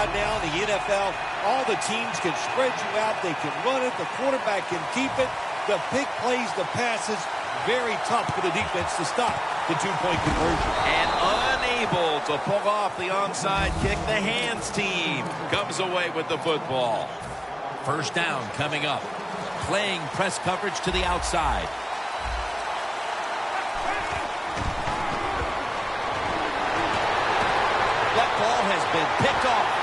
right now in the NFL, all the teams can spread you out. They can run it. The quarterback can keep it. The big plays, the passes, very tough for the defense to stop the two-point conversion. And unable to pull off the onside kick, the hands team comes away with the football. First down coming up. Playing press coverage to the outside. That ball has been picked off.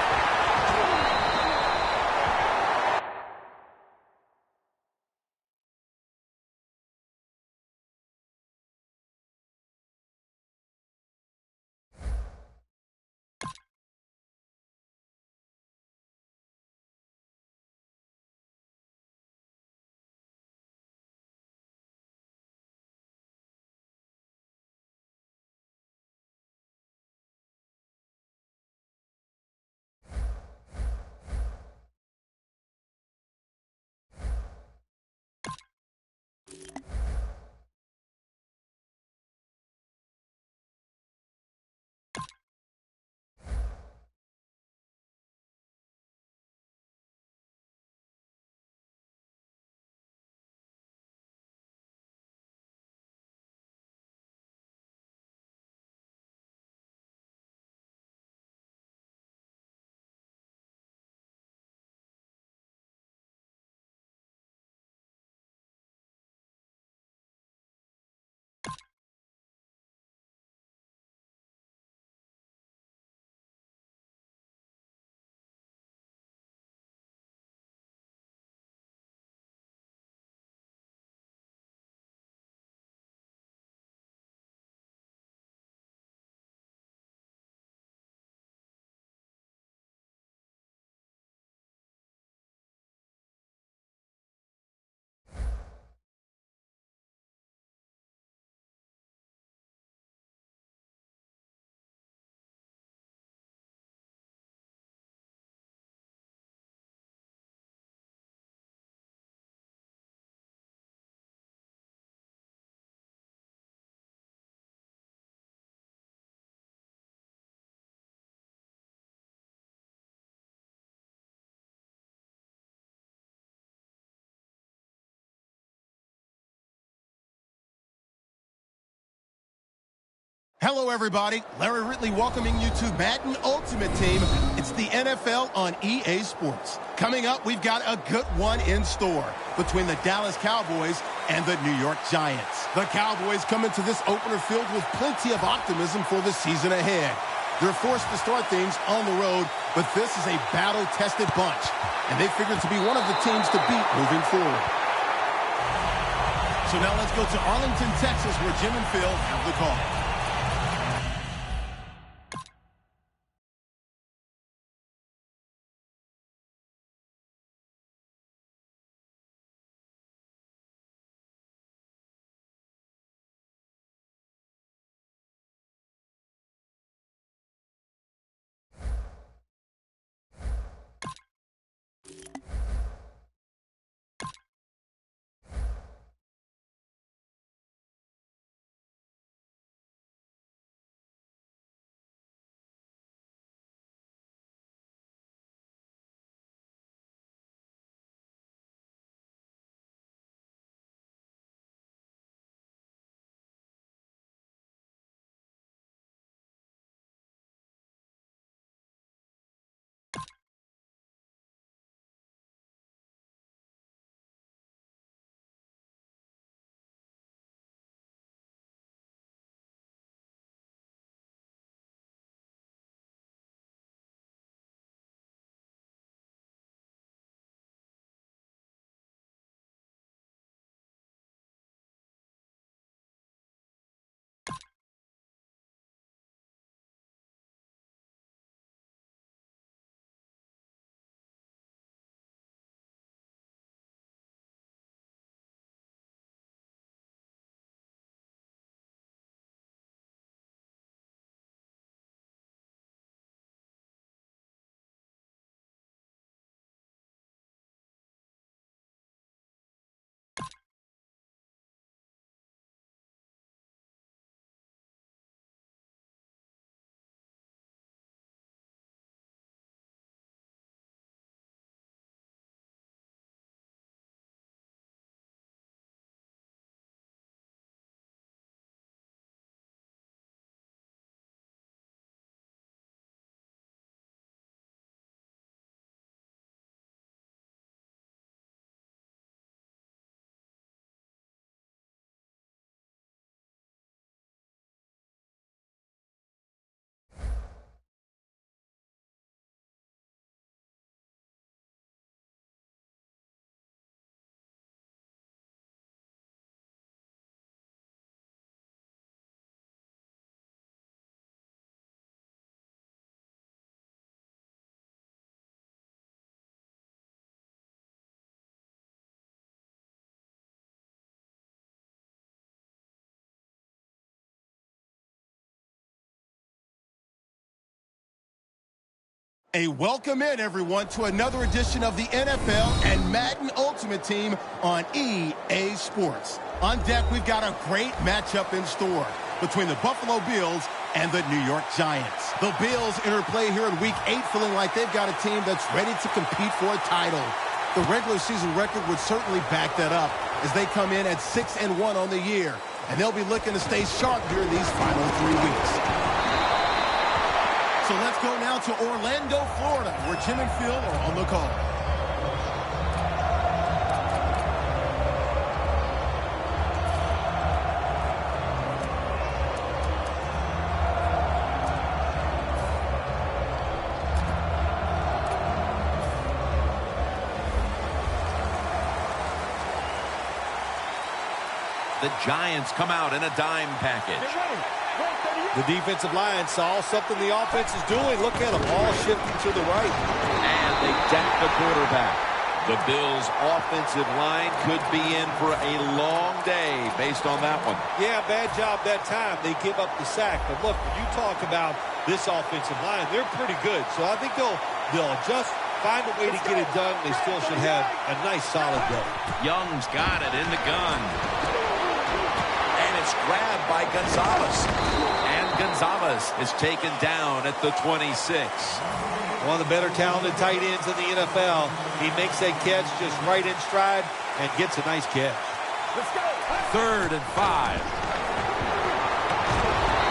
Hello, everybody. Larry Ridley welcoming you to Madden Ultimate Team. It's the NFL on EA Sports. Coming up, we've got a good one in store between the Dallas Cowboys and the New York Giants. The Cowboys come into this opener filled with plenty of optimism for the season ahead. They're forced to start things on the road, but this is a battle-tested bunch, and they figure to be one of the teams to beat moving forward. So now let's go to Arlington, Texas, where Jim and Phil have the call. A welcome in, everyone, to another edition of the NFL and Madden Ultimate Team on EA Sports. On deck, we've got a great matchup in store between the Buffalo Bills and the New York Giants. The Bills interplay here in Week 8, feeling like they've got a team that's ready to compete for a title. The regular season record would certainly back that up as they come in at 6-1 on the year, and they'll be looking to stay sharp during these final 3 weeks. So let's go now to Orlando, Florida, where Jim and Phil are on the call. The Giants come out in a dime package. The defensive line saw something the offense is doing. Look at them, all shifting to the right. And they deck the quarterback. The Bills' offensive line could be in for a long day based on that one. Yeah, bad job that time. They give up the sack. But look, when you talk about this offensive line, they're pretty good. So I think they'll adjust, find a way to get it done. They still should have a nice, solid day. Young's got it in the gun. And it's grabbed by Gonzalez. Gonzalez is taken down at the 26. One of the better talented tight ends in the NFL. He makes that catch just right in stride and gets a nice catch. Let's go. 3rd and 5.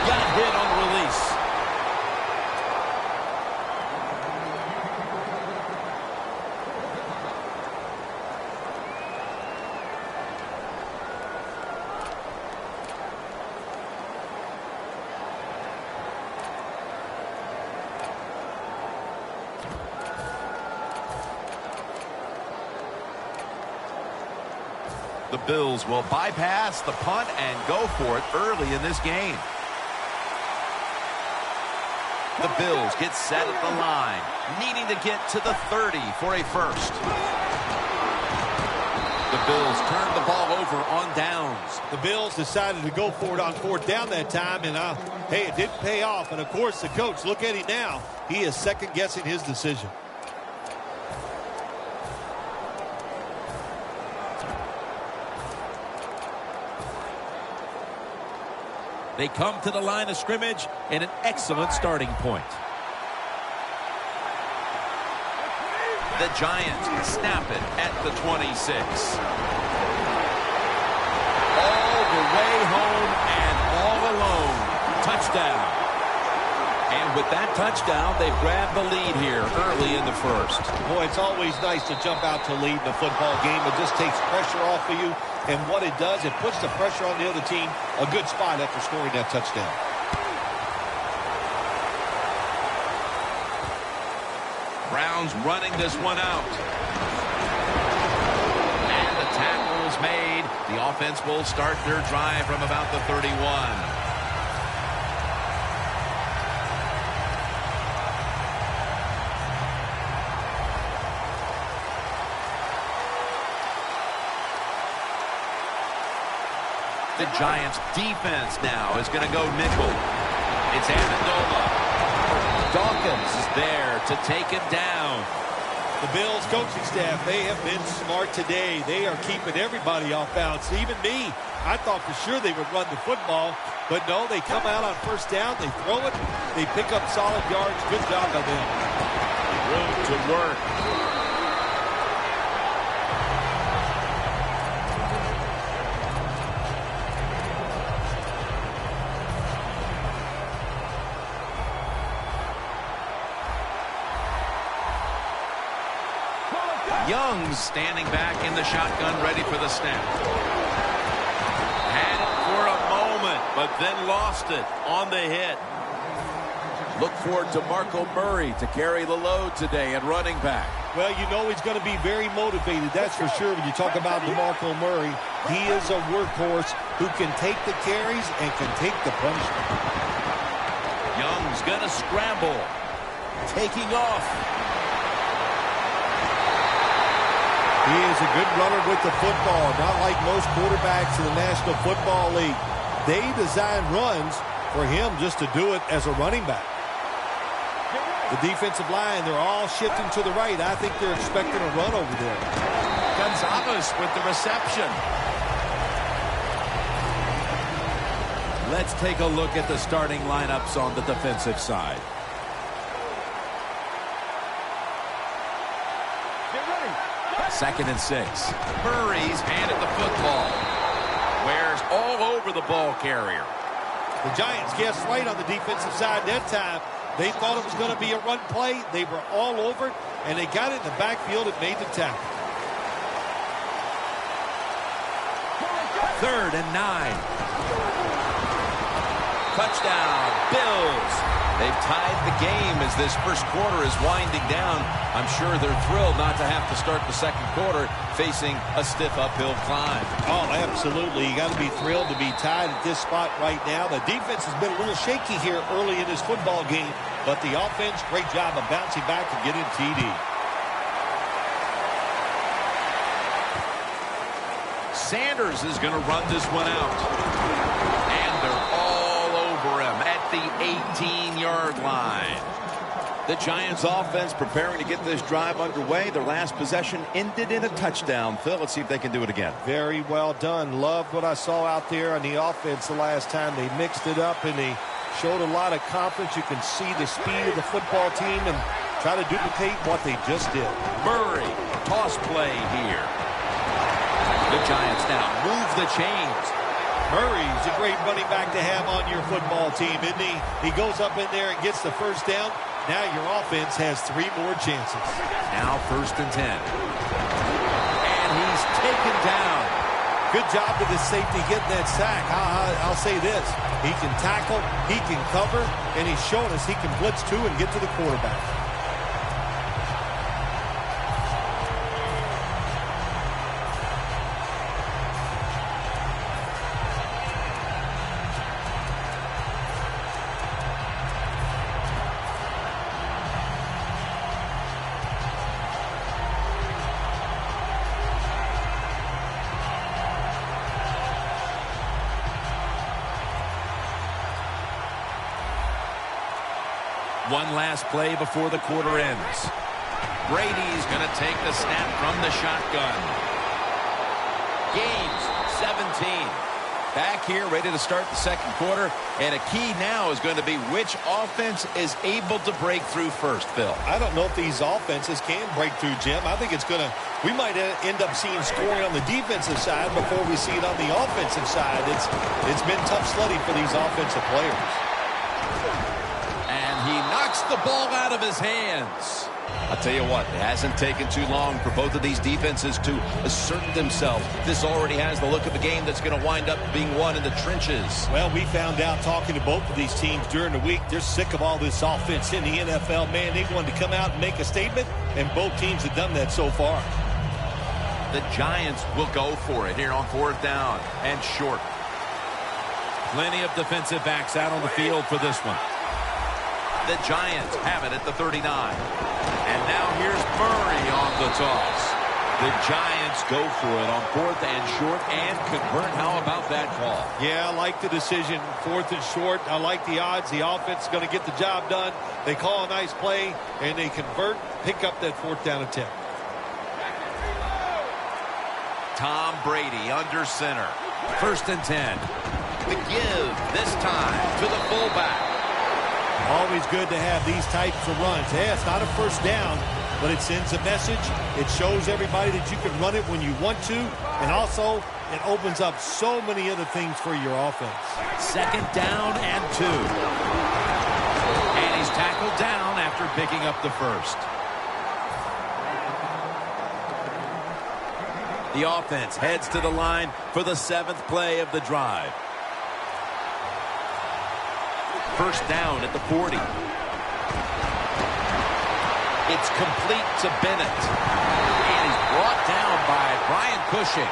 Got hit on the release. The Bills will bypass the punt and go for it early in this game. The Bills get set at the line, needing to get to the 30 for a first. The Bills turn the ball over on downs. The Bills decided to go for it on 4th down that time, and hey, it didn't pay off. And, of course, the coach, look at him now. He is second-guessing his decision. They come to the line of scrimmage in an excellent starting point. The Giants snap it at the 26. All the way home and all alone. Touchdown. And with that touchdown, they've grabbed the lead here early in the first. Boy, it's always nice to jump out to lead in a football game. It just takes pressure off of you. And what it does, it puts the pressure on the other team. A good spot after scoring that touchdown. Browns running this one out. And the tackle is made. The offense will start their drive from about the 31. The Giants defense now is going to go nickel. It's Amendola. Dawkins is there to take him down. The Bills coaching staff, they have been smart today. They are keeping everybody off balance, even me. I thought for sure they would run the football, but no, they come out on 1st down, they throw it, they pick up solid yards. Good job by them. Room to work. Young's standing back in the shotgun, ready for the snap. Had it for a moment, but then lost it on the hit. Look forward to Marco Murray to carry the load today at running back. Well, you know he's going to be very motivated, that's for sure. When you talk about DeMarco Murray, he is a workhorse who can take the carries and can take the punishment. Young's going to scramble. Taking off. He is a good runner with the football, not like most quarterbacks in the National Football League. They design runs for him just to do it as a running back. The defensive line, they're all shifting to the right. I think they're expecting a run over there. Gonzalez with the reception. Let's take a look at the starting lineups on the defensive side. Second and 6. Murray's handed the football. Ware's all over the ball carrier. The Giants guessed right on the defensive side that time. They thought it was going to be a run play. They were all over it, and they got it in the backfield and made the tackle. 3rd and 9. Touchdown, Bills. They've tied the game as this first quarter is winding down. I'm sure they're thrilled not to have to start the second quarter facing a stiff uphill climb. Oh, absolutely. You got to be thrilled to be tied at this spot right now. The defense has been a little shaky here early in this football game, but the offense, great job of bouncing back and getting TD. Sanders is going to run this one out. And they're all over him at the 18-yard line. The Giants offense preparing to get this drive underway. Their last possession ended in a touchdown. Phil, let's see if they can do it again. Very well done. Loved what I saw out there on the offense the last time. They mixed it up and they showed a lot of confidence. You can see the speed of the football team and try to duplicate what they just did. Murray, toss play here. The Giants now move the chains. Murray's a great running back to have on your football team, isn't he? He goes up in there and gets the first down. Now your offense has 3 more chances. Now 1st and 10. And he's taken down. Good job with his safety getting that sack. I'll say this. He can tackle, he can cover, and he's shown us he can blitz too and get to the quarterback. One last play before the quarter ends. Brady's going to take the snap from the shotgun. Gains 17. Back here, ready to start the second quarter. And a key now is going to be which offense is able to break through first, Phil. I don't know if these offenses can break through, Jim. I think it's going to, we might end up seeing scoring on the defensive side before we see it on the offensive side. It's been tough sledding for these offensive players. He knocks the ball out of his hands. I'll tell you what, it hasn't taken too long for both of these defenses to assert themselves. This already has the look of a game that's going to wind up being won in the trenches. Well, we found out talking to both of these teams during the week, they're sick of all this offense in the NFL. Man, they wanted to come out and make a statement, and both teams have done that so far. The Giants will go for it here on 4th down and short. Plenty of defensive backs out on the field for this one. The Giants have it at the 39. And now here's Murray on the toss. The Giants go for it on 4th and short and convert. How about that call? Yeah, I like the decision. 4th and short. I like the odds. The offense is going to get the job done. They call a nice play, and they convert, pick up that 4th down attempt. Tom Brady under center. 1st and 10. The give this time to the fullback. Always good to have these types of runs. Yeah, it's not a first down, but it sends a message. It shows everybody that you can run it when you want to, and also it opens up so many other things for your offense. 2nd down and 2. And he's tackled down after picking up the first. The offense heads to the line for the 7th play of the drive. 1st down at the 40. It's complete to Bennett. And he's brought down by Brian Cushing.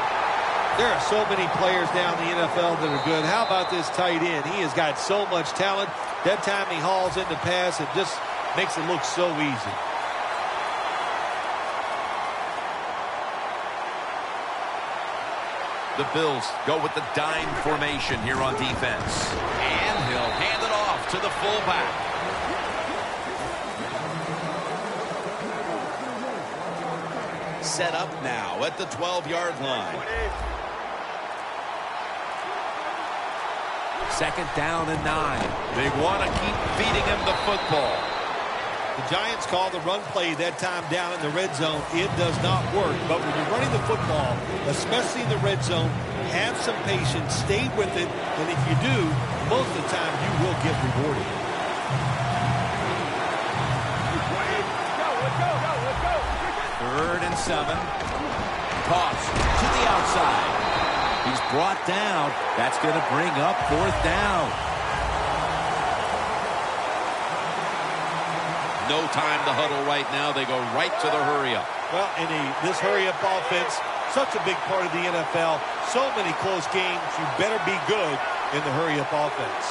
There are so many players down in the NFL that are good. How about this tight end? He has got so much talent. That time he hauls in the pass, it just makes it look so easy. The Bills go with the dime formation here on defense. And he'll hand it off to the fullback. set up now at the 12-yard line. Second down and 9. They want to keep feeding him the football. The Giants call the run play that time down in the red zone. It does not work. But when you're running the football, especially in the red zone, have some patience, stay with it, and if you do, most of the time you will get rewarded. Third and 7. Toss to the outside. He's brought down. That's going to bring up fourth down. No time to huddle right now. They go right to the hurry-up. Well, in this hurry-up offense, such a big part of the NFL. So many close games. You better be good in the hurry-up offense.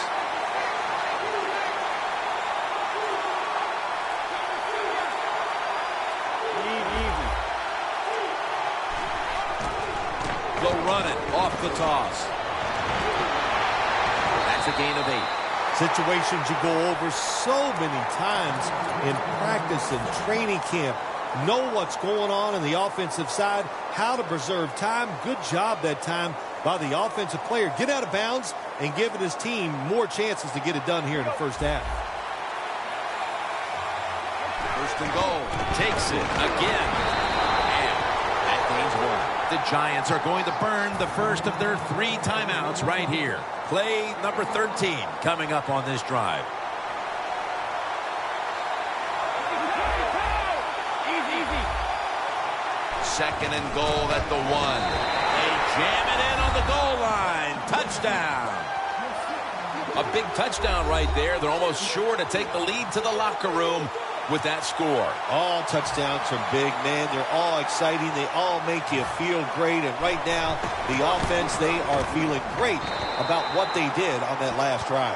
Go run it off the toss. That's a gain of 8. Situations you go over so many times in practice and training camp. Know what's going on the offensive side, how to preserve time. Good job that time by the offensive player. Get out of bounds and giving his team more chances to get it done here in the first half. First and goal. Takes it again. And that gains 1. The Giants are going to burn the first of their 3 timeouts right here. Play number 13 coming up on this drive. Second and goal at the 1. They jam it in on the goal line. Touchdown. A big touchdown right there. They're almost sure to take the lead to the locker room with that score. All touchdowns are big, man. They're all exciting. They all make you feel great. And right now, the offense, they are feeling great about what they did on that last drive.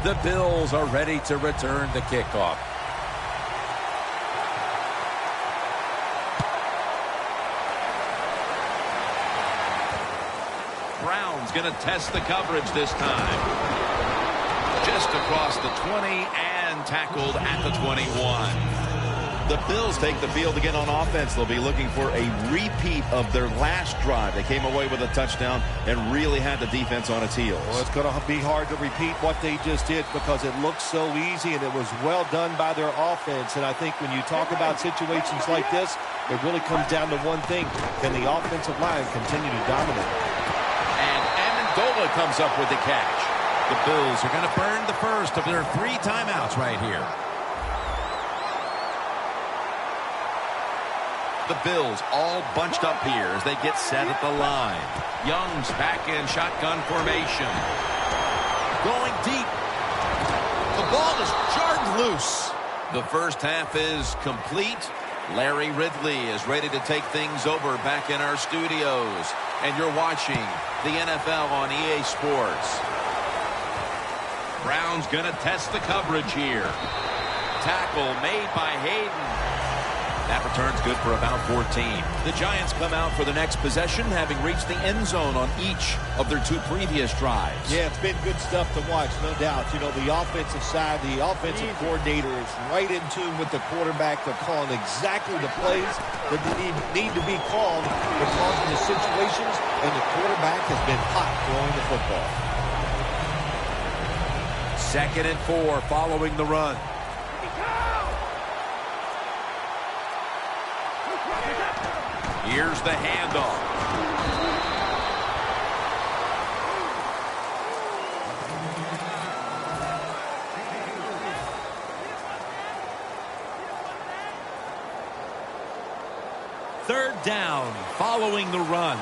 The Bills are ready to return the kickoff. Brown's going to test the coverage this time. Just across the 20 and tackled at the 21. The Bills take the field again on offense. They'll be looking for a repeat of their last drive. They came away with a touchdown and really had the defense on its heels. Well, it's going to be hard to repeat what they just did because it looked so easy and it was well done by their offense. And I think when you talk about situations like this, it really comes down to one thing. Can the offensive line continue to dominate? And Amendola comes up with the catch. The Bills are going to burn the first of their 3 timeouts right here. The Bills all bunched up here as they get set at the line. Young's back in shotgun formation. Going deep. The ball is jarred loose. The first half is complete. Larry Ridley is ready to take things over back in our studios. And you're watching the NFL on EA Sports. Brown's going to test the coverage here. Tackle made by Hayden. That return's good for about 14. The Giants come out for the next possession, having reached the end zone on each of their 2 previous drives. Yeah, it's been good stuff to watch, no doubt. You know, the offensive side, the offensive coordinator is right in tune with the quarterback. They're calling exactly the plays that need to be called because of the situations, and the quarterback has been hot throwing the football. Second and 4 following the run. Here's the handoff. Third down following the run.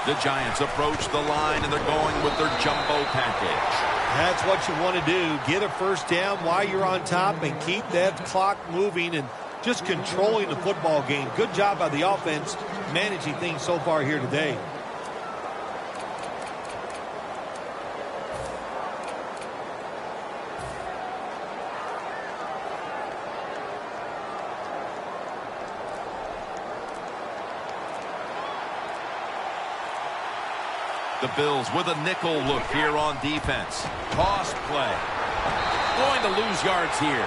The Giants approach the line and they're going with their jumbo package. That's what you want to do. Get a first down while you're on top and keep that clock moving and just controlling the football game. Good job by the offense managing things so far here today. The Bills with a nickel look here on defense. Toss play. Going to lose yards here.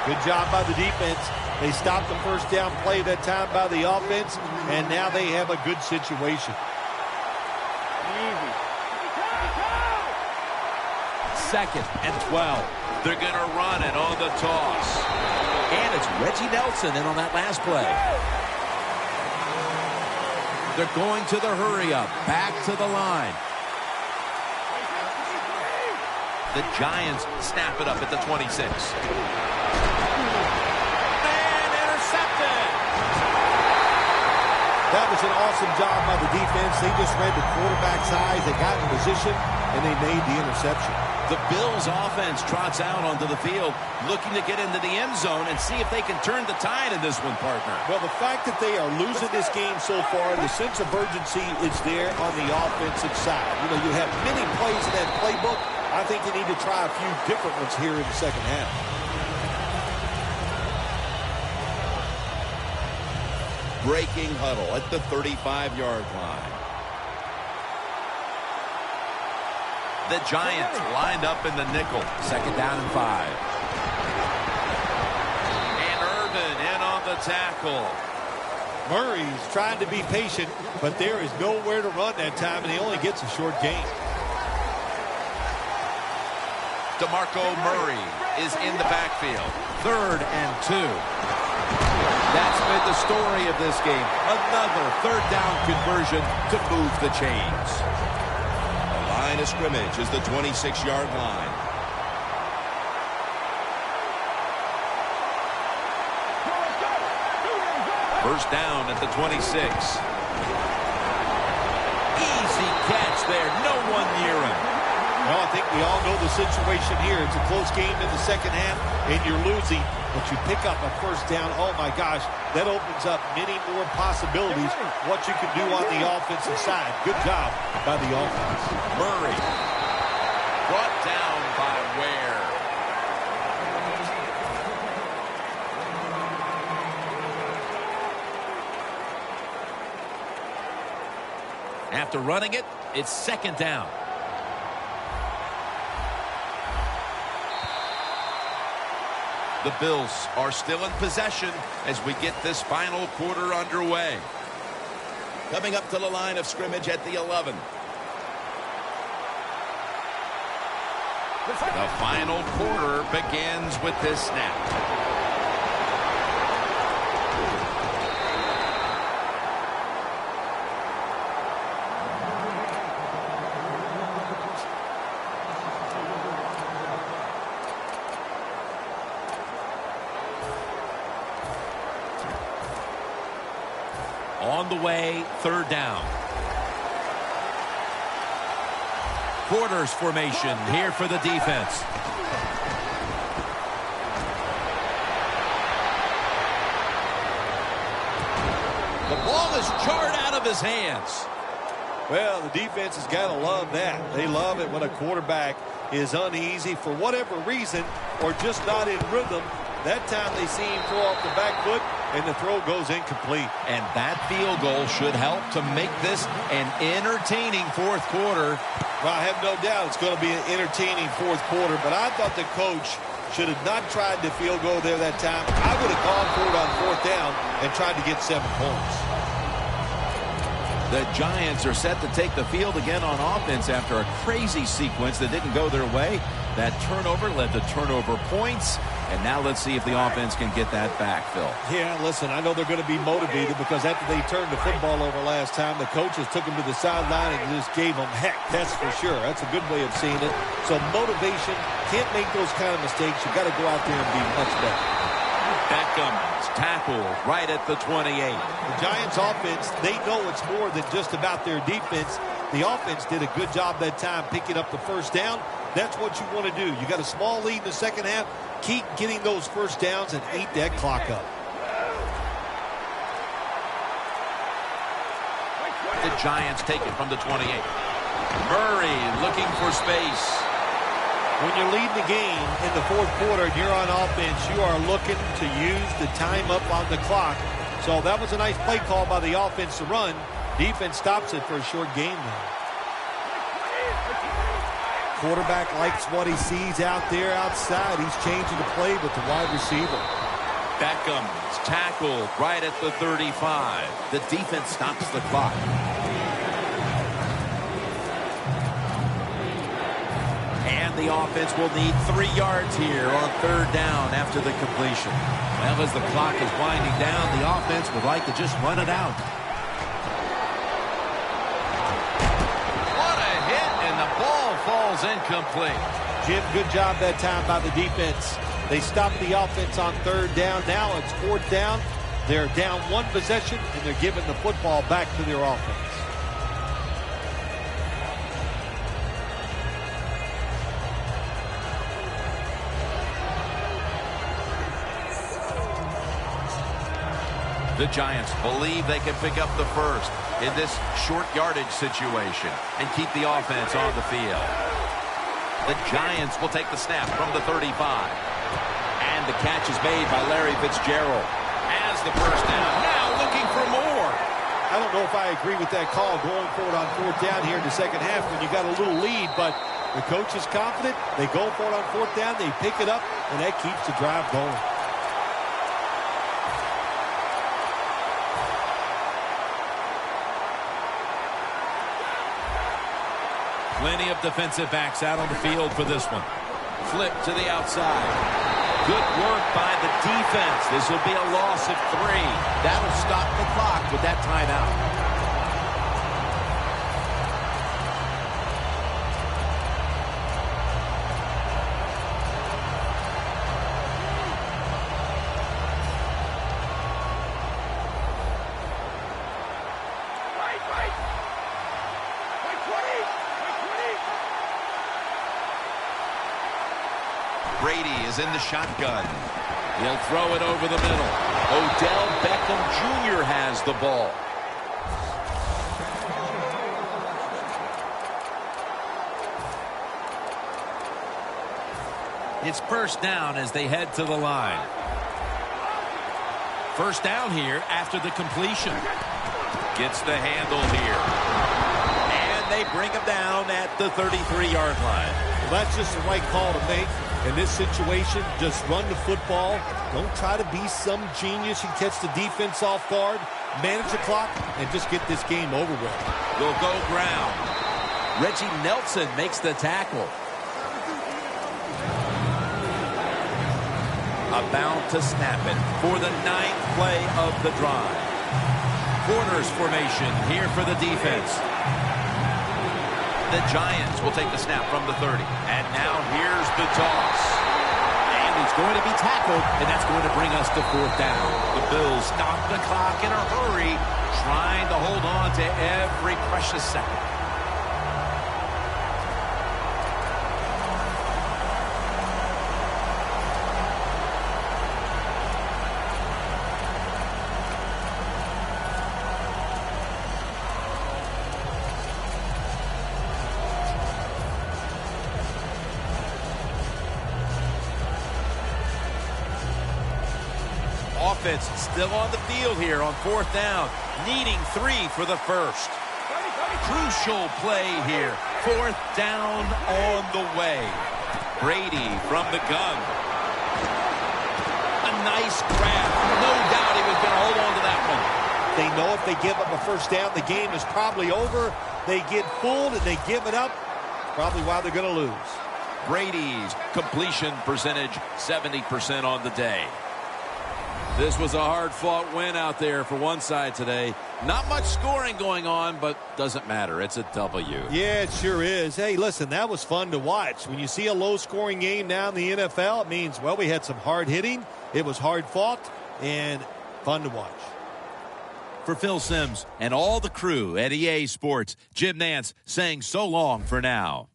Good job by the defense. They stopped the first down play that time by the offense, and now they have a good situation. Second and 12. They're going to run it on the toss. And it's Reggie Nelson in on that last play. They're going to the hurry-up. Back to the line. The Giants snap it up at the 26. And intercepted. That was an awesome job by the defense. They just read the quarterback's eyes. They got in position, and they made the interception. The Bills offense trots out onto the field, looking to get into the end zone and see if they can turn the tide in this one, partner. Well, the fact that they are losing this game so far, the sense of urgency is there on the offensive side. You know, you have many plays in that playbook. I think they need to try a few different ones here in the second half. Breaking huddle at the 35-yard line. The Giants lined up in the nickel. Second down and 5. And Irvin in on the tackle. Murray's trying to be patient, but there is nowhere to run that time, and he only gets a short gain. DeMarco Murray is in the backfield. Third and 2. That's been the story of this game. Another third down conversion to move the chains. Line of scrimmage is the 26-yard line. First down at the 26. Easy catch there. No one near him. Well, I think we all know the situation here. It's a close game in the second half, and you're losing, but you pick up a first down. Oh, my gosh, that opens up many more possibilities, what you can do on the offensive side. Good job by the offense. Murray brought down by Ware. After running it, it's second down. The Bills are still in possession as we get this final quarter underway. Coming up to the line of scrimmage at the 11. The final quarter begins with this snap. On the way, third down. Quarters formation here for the defense. The ball is jarred out of his hands. Well, the defense has got to love that. They love it when a quarterback is uneasy for whatever reason or just not in rhythm. That time they see him throw off the back foot, and the throw goes incomplete. And that field goal should help to make this an entertaining fourth quarter. Well, I have no doubt it's going to be an entertaining fourth quarter, but I thought the coach should have not tried the field goal there that time. I would have gone for it on fourth down and tried to get 7 points. The Giants are set to take the field again on offense after a crazy sequence that didn't go their way. That turnover led to turnover points. And now let's see if the offense can get that back, Phil. Yeah, listen, I know they're going to be motivated because after they turned the football over last time, the coaches took them to the sideline and just gave them heck. That's for sure. That's a good way of seeing it. So motivation, can't make those kind of mistakes. You got to go out there and be much better. Beckham's tackle right at the 28. The Giants offense, they know it's more than just about their defense. The offense did a good job that time picking up the first down. That's what you want to do. You got a small lead in the second half. Keep getting those first downs and eat that clock up. The Giants take it from the 28. Murray looking for space. When you're leading the game in the fourth quarter and you're on offense, you are looking to use the time up on the clock. So that was a nice play call by the offense to run. Defense stops it for a short game now. Quarterback likes what he sees out there outside. He's changing the play with the wide receiver. Beckham's tackled right at the 35. The defense stops the clock. And the offense will need 3 yards here on 3rd down after the completion. Well, as the clock is winding down, the offense would like to just run it out. What a hit, and the ball falls incomplete. Jim, good job that time by the defense. They stopped the offense on 3rd down. Now it's 4th down. They're down 1 possession, and they're giving the football back to their offense. The Giants believe they can pick up the first in this short yardage situation and keep the offense on the field. The Giants will take the snap from the 35. And the catch is made by Larry Fitzgerald. As the first down, now looking for more. I don't know if I agree with that call going forward on 4th down here in the second half when you got a little lead, but the coach is confident. They go for it on 4th down. They pick it up, and that keeps the drive going. Plenty of defensive backs out on the field for this one. Flip to the outside. Good work by the defense. This will be a loss of 3. That'll stop the clock with that timeout. Brady is in the shotgun. He'll throw it over the middle. Odell Beckham Jr. has the ball. It's first down as they head to the line. First down here after the completion. Gets the handle here. And they bring him down at the 33-yard line. Well, that's just the right call to make. In this situation, just run the football. Don't try to be some genius and catch the defense off guard. Manage the clock and just get this game over with. Will go ground. Reggie Nelson makes the tackle. About to snap it for the 9th play of the drive. Corners formation here for the defense. The Giants will take the snap from the 30. And now here's the toss. And he's going to be tackled, and that's going to bring us to 4th down. The Bills stop the clock in a hurry, trying to hold on to every precious second. Offense still on the field here on 4th down, needing 3 for the first. Crucial play here. 4th down on the way. Brady from the gun. A nice grab. No doubt he was going to hold on to that one. They know if they give up a first down, the game is probably over. They get fooled and they give it up. Probably why they're going to lose. Brady's completion percentage 70% on the day. This was a hard-fought win out there for one side today. Not much scoring going on, but doesn't matter. It's a W. Yeah, it sure is. Hey, listen, that was fun to watch. When you see a low-scoring game now in the NFL, it means, well, we had some hard hitting. It was hard-fought and fun to watch. For Phil Simms and all the crew at EA Sports, Jim Nantz saying so long for now.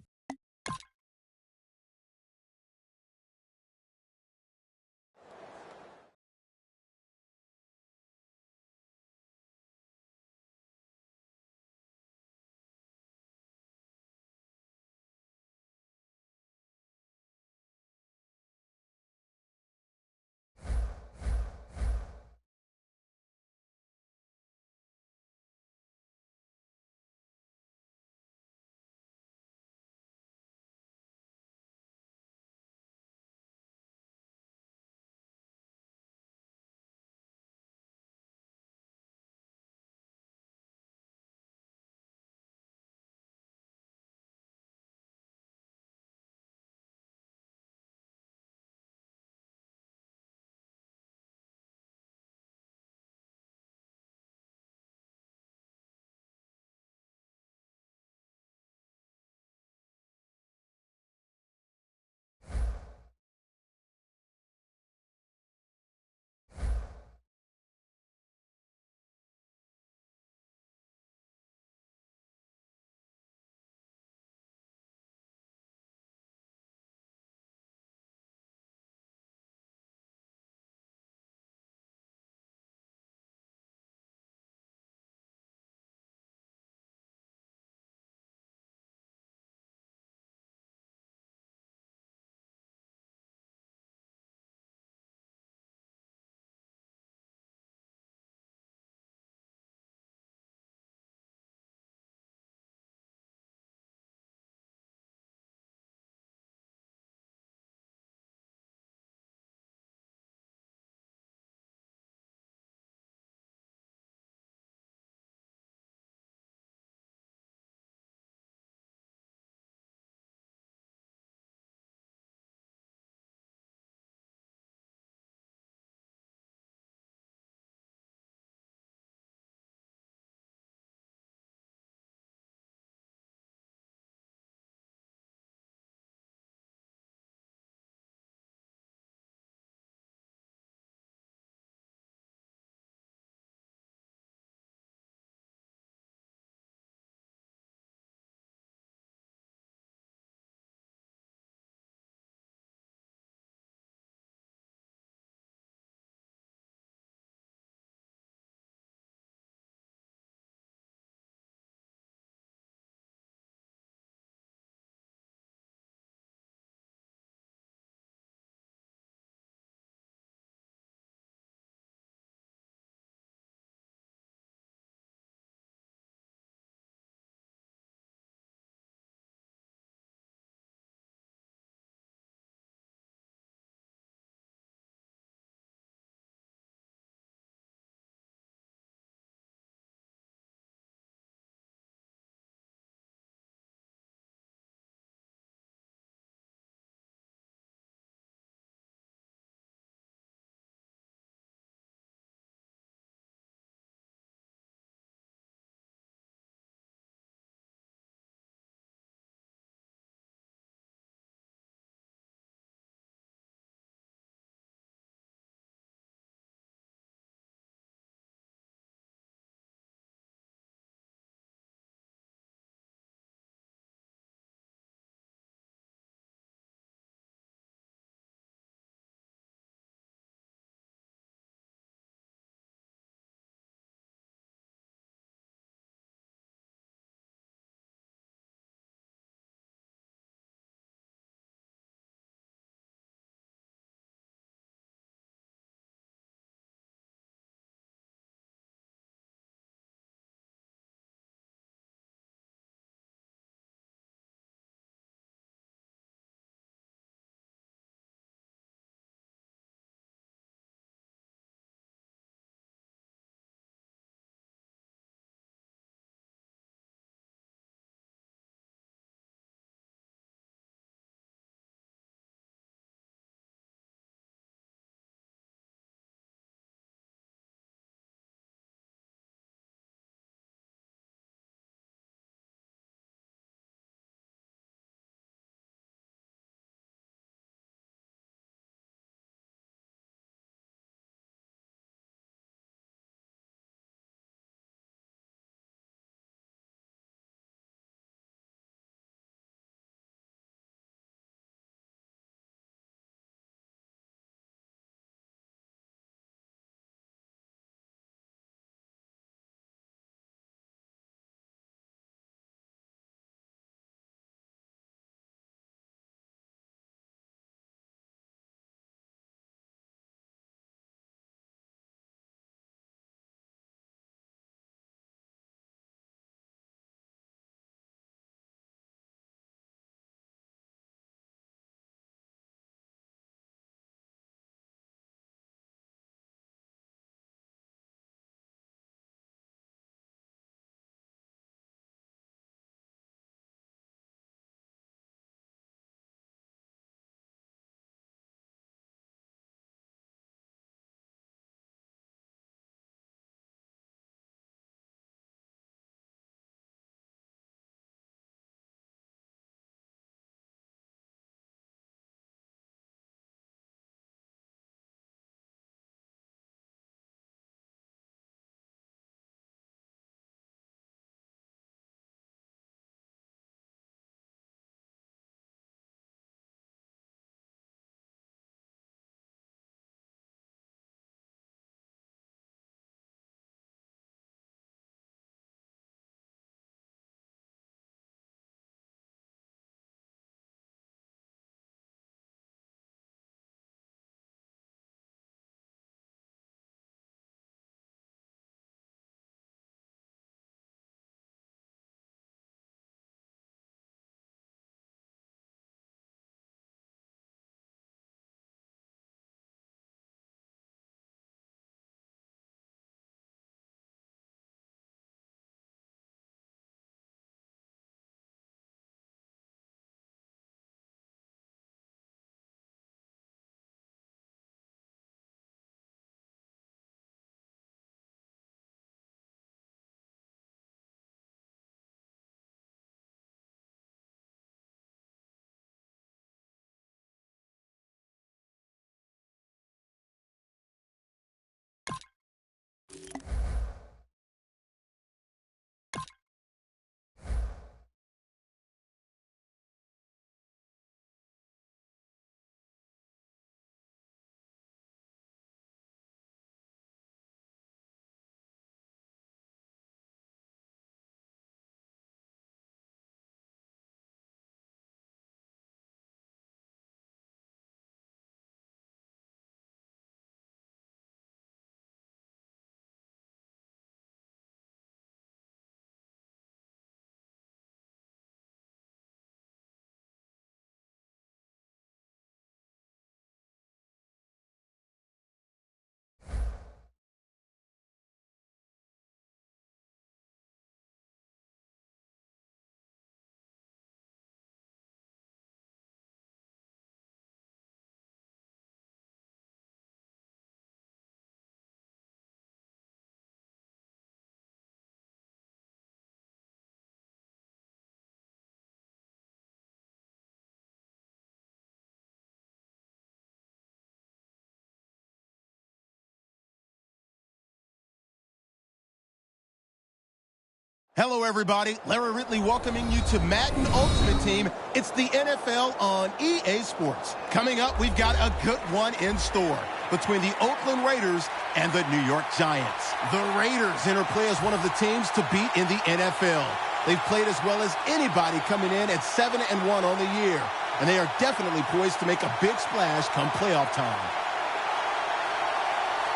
Hello, everybody. Larry Ridley welcoming you to Madden Ultimate Team. It's the NFL on EA Sports. Coming up, we've got a good one in store between the Oakland Raiders and the New York Giants. The Raiders interplay as one of the teams to beat in the NFL. They've played as well as anybody coming in at 7-1 on the year, and they are definitely poised to make a big splash come playoff time.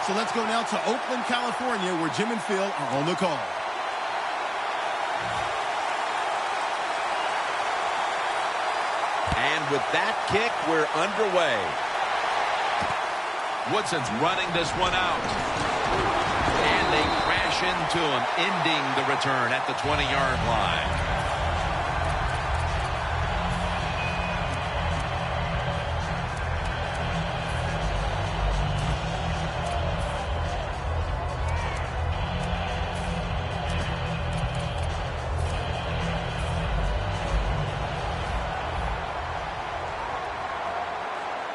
So let's go now to Oakland, California, where Jim and Phil are on the call. And with that kick, we're underway. Woodson's running this one out. And they crash into him, ending the return at the 20-yard line.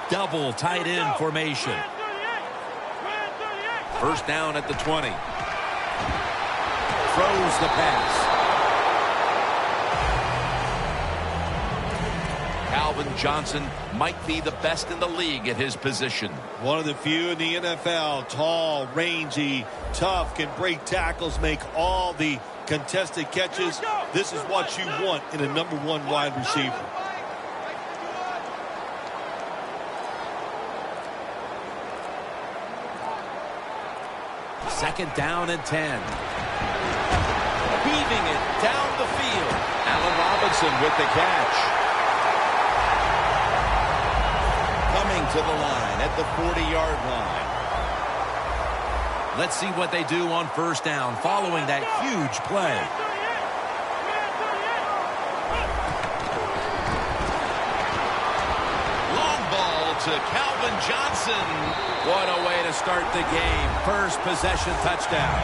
Double tight end formation. First down at the 20. Throws the pass. Calvin Johnson might be the best in the league at his position. One of the few in the NFL. Tall, rangy, tough, can break tackles, make all the contested catches. This is what you want in a #1 wide receiver. Second down and 10. Heaving it down the field. Allen Robinson with the catch. Coming to the line at the 40-yard line. Let's see what they do on first down following that huge play. Long ball to Calvin Johnson. What a way to start the game. First possession touchdown.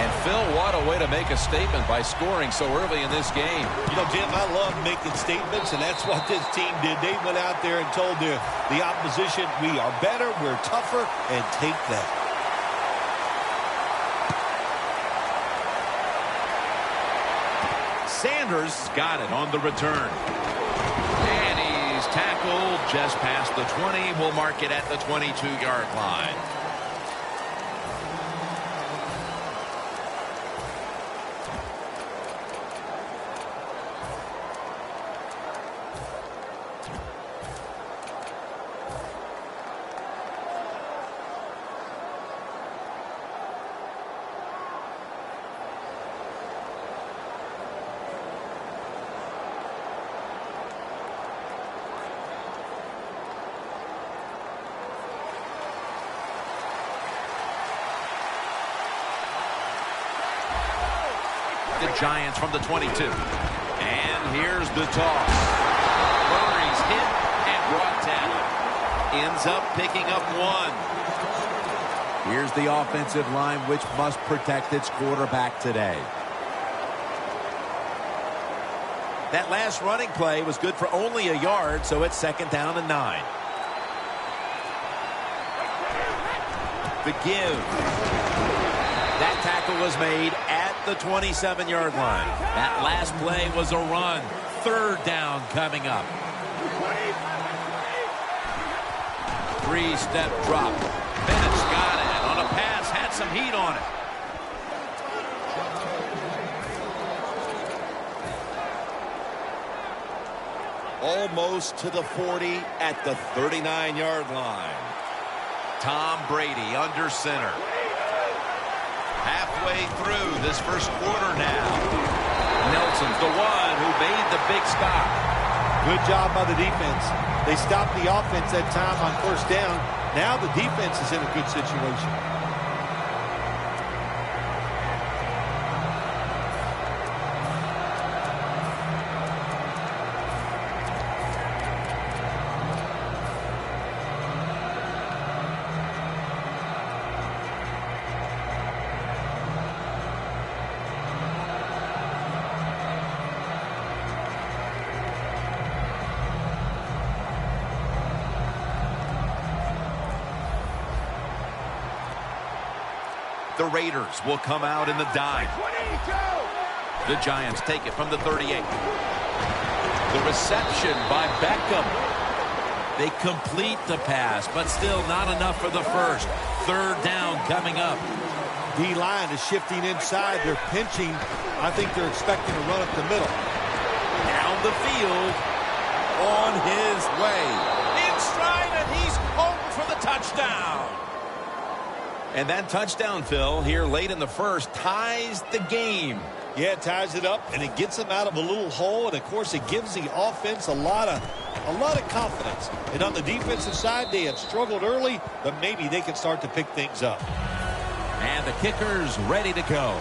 And Phil, what a way to make a statement by scoring so early in this game. You know, Jim, I love making statements, and that's what this team did. They went out there and told the opposition, we are better, we're tougher, and take that. Sanders got it on the return. And he's tackled just past the 20. We'll mark it at the 22-yard line. The Giants from the 22. And here's the toss. Murray's hit and brought down. Ends up picking up one. Here's the offensive line, which must protect its quarterback today. That last running play was good for only a yard, so it's second down and 9. The give. That tackle was made at the 27-yard line. That last play was a run. Third down coming up. Three-step drop. Bennett's got it. On a pass, had some heat on it. Almost to the 40 at the 39-yard line. Tom Brady under center. Halfway through this first quarter now. Nelson's the one who made the big stop. Good job by the defense. They stopped the offense that time on first down. Now the defense is in a good situation. The Raiders will come out in the dime. The Giants take it from the 38. The reception by Beckham. They complete the pass, but still not enough for the first. Third down coming up. D-line is shifting inside. They're pinching. I think they're expecting to run up the middle. Down the field. On his way. In stride, and he's home for the touchdown. And that touchdown, Phil, here late in the first, ties the game. Yeah, it ties it up, and it gets them out of a little hole, and, of course, it gives the offense a lot of confidence. And on the defensive side, they had struggled early, but maybe they can start to pick things up. And the kicker's ready to go.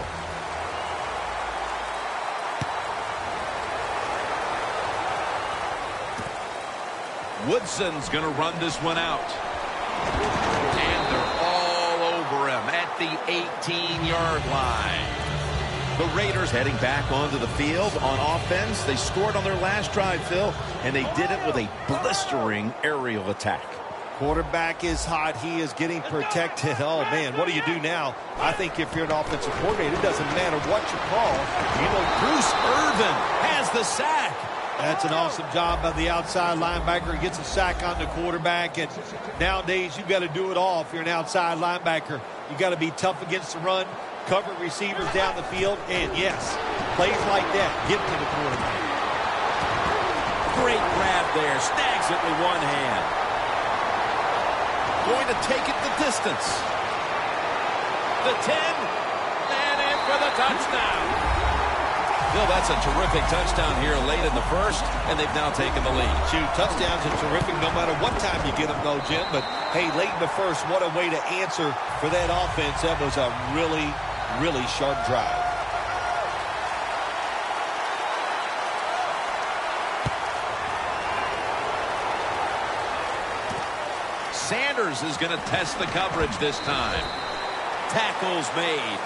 Woodson's going to run this one out. And they're all over him at the 18-yard line. The Raiders heading back onto the field on offense. They scored on their last drive, Phil, and they did it with a blistering aerial attack. Quarterback is hot. He is getting protected. Oh, man, what do you do now? I think if you're an offensive coordinator, it doesn't matter what you call. You know, Bruce Irvin has the sack. That's an awesome job by the outside linebacker. He gets a sack on the quarterback. And nowadays, you've got to do it all if you're an outside linebacker. You've got to be tough against the run, cover receivers down the field, and, yes, plays like that get to the quarterback. Great grab there. Snags it with one hand. Going to take it the distance. The 10, and in for the touchdown. Bill, that's a terrific touchdown here late in the first, and they've now taken the lead. Shoot, touchdowns are terrific no matter what time you get them, though, Jim. But, hey, late in the first, what a way to answer for that offense. That was a really, really sharp drive. Sanders is going to test the coverage this time. Tackles made.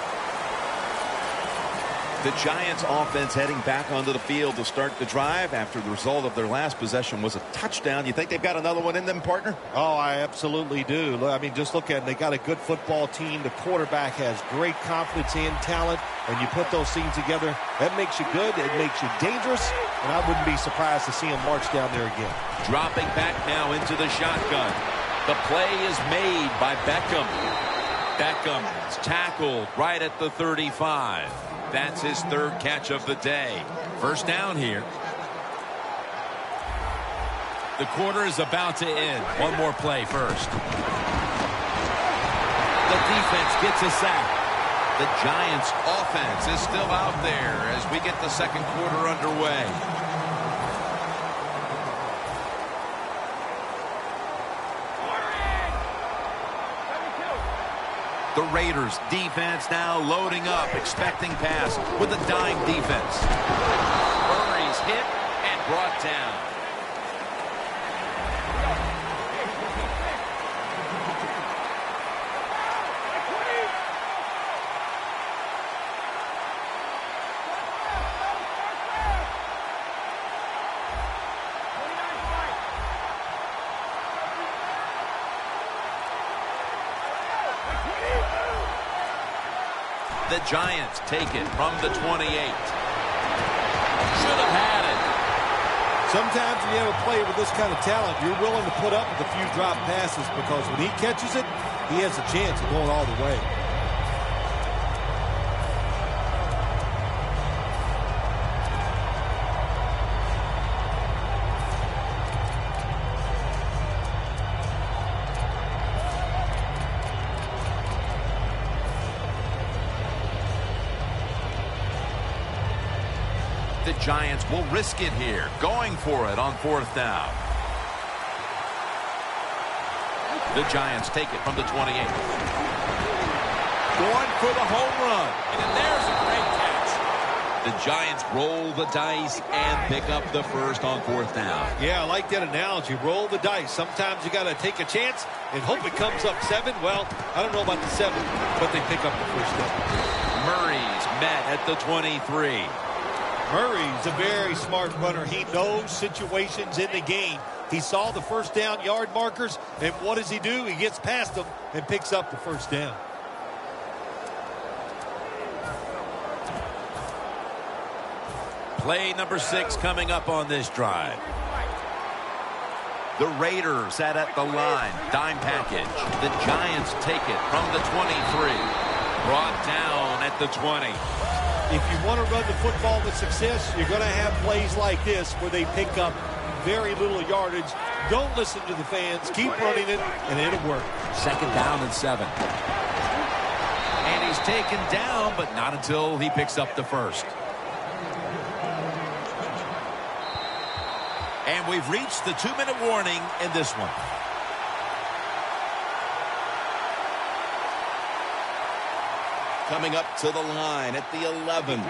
The Giants offense heading back onto the field to start the drive after the result of their last possession was a touchdown. You think they've got another one in them, partner? Oh, I absolutely do. I mean, just look at it. They got a good football team. The quarterback has great confidence and talent. And you put those things together, that makes you good. It makes you dangerous. And I wouldn't be surprised to see him march down there again. Dropping back now into the shotgun. The play is made by Beckham. Beckham's tackled right at the 35. That's his third catch of the day. First down here. The quarter is about to end. One more play first. The defense gets a sack. The Giants offense is still out there as we get the second quarter underway. The Raiders defense now loading up, expecting pass with a dime defense. Murray's hit and brought down. The Giants take it from the 28. Should have had it. Sometimes when you have a player with this kind of talent, you're willing to put up with a few drop passes because when he catches it, he has a chance of going all the way. The Giants will risk it here, going for it on fourth down. The Giants take it from the 28. Going for the home run. And there's a great catch. The Giants roll the dice and pick up the first on fourth down. Yeah, I like that analogy. Roll the dice. Sometimes you got to take a chance and hope it comes up 7. Well, I don't know about the 7, but they pick up the first down. Murray's met at the 23. Murray's a very smart runner. He knows situations in the game. He saw the first down yard markers, and what does he do? He gets past them and picks up the first down. Play number 6 coming up on this drive. The Raiders set at the line. Dime package. The Giants take it from the 23. Brought down at the 20. If you want to run the football with success, you're going to have plays like this where they pick up very little yardage. Don't listen to the fans. Keep running it, and it'll work. 2nd down and 7. And he's taken down, but not until he picks up the first. And we've reached the 2-minute warning in this one. Coming up to the line at the 11.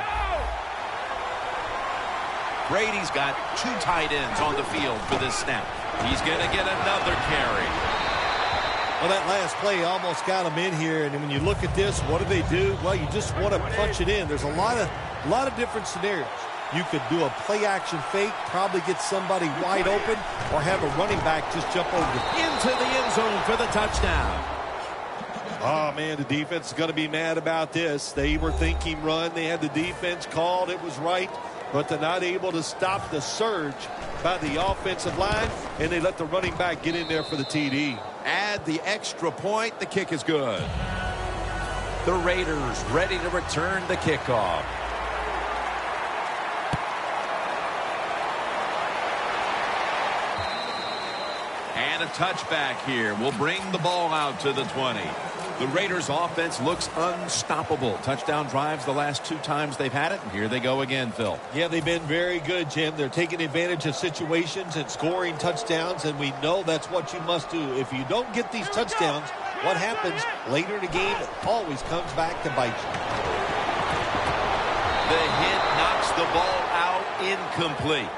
Brady's got 2 tight ends on the field for this snap. He's going to get another carry. Well, that last play almost got him in here, and when you look at this, what do? Well, you just want to punch it in. There's a lot of different scenarios. You could do a play-action fake, probably get somebody wide open, or have a running back just jump over into the end zone for the touchdown. Oh, man, the defense is going to be mad about this. They were thinking run. They had the defense called. It was right, but they're not able to stop the surge by the offensive line, and they let the running back get in there for the TD. Add the extra point. The kick is good. The Raiders ready to return the kickoff. And a touchback here will bring the ball out to the 20. The Raiders offense looks unstoppable. Touchdown drives the last 2 times they've had it. And here they go again, Phil. Yeah, they've been very good, Jim. They're taking advantage of situations and scoring touchdowns, and we know that's what you must do. If you don't get these touchdowns, what happens later in the game always comes back to bite you. The hit knocks the ball out, incomplete.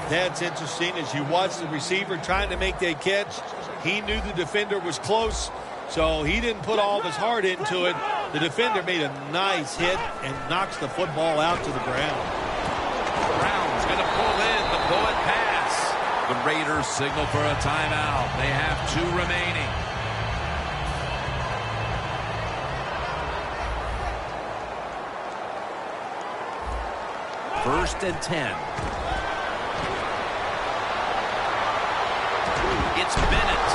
That's interesting. As you watch the receiver trying to make that catch, he knew the defender was close, so he didn't put all of his heart into it. The defender made a nice hit and knocks the football out to the ground. Brown's going to pull in the bullet pass. The Raiders signal for a timeout. They have 2 remaining. First and 10. It's Bennett.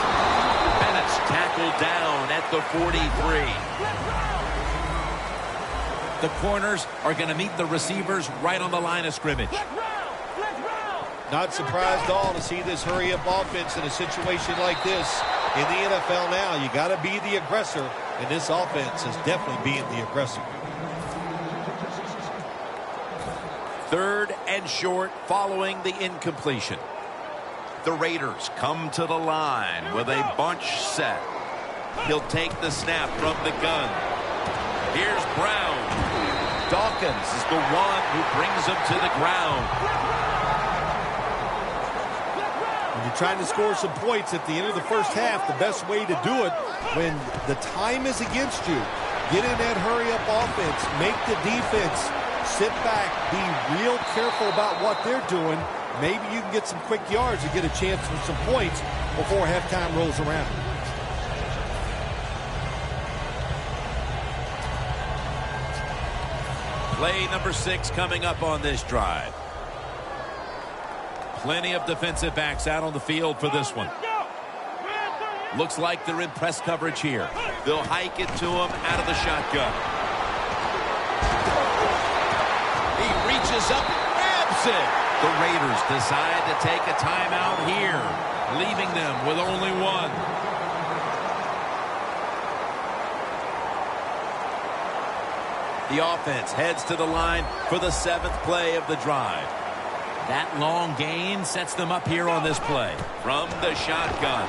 Bennett's tackled down at the 43. The corners are going to meet the receivers right on the line of scrimmage. Not surprised at all to see this hurry-up offense in a situation like this in the NFL now. You got to be the aggressor, and this offense is definitely being the aggressor. 3rd and short following the incompletion. The Raiders come to the line with a bunch set. He'll take the snap from the gun. Here's Brown. Dawkins is the one who brings him to the ground. When you're trying to score some points at the end of the first half, the best way to do it when the time is against you, get in that hurry-up offense, make the defense sit back, be real careful about what they're doing. Maybe you can get some quick yards and get a chance for some points before halftime rolls around. Play number 6 coming up on this drive. Plenty of defensive backs out on the field for this one. Looks like they're in press coverage here. They'll hike it to him out of the shotgun. He reaches up and grabs it. The Raiders decide to take a timeout here, leaving them with only 1. The offense heads to the line for the 7th play of the drive. That long gain sets them up here on this play. From the shotgun.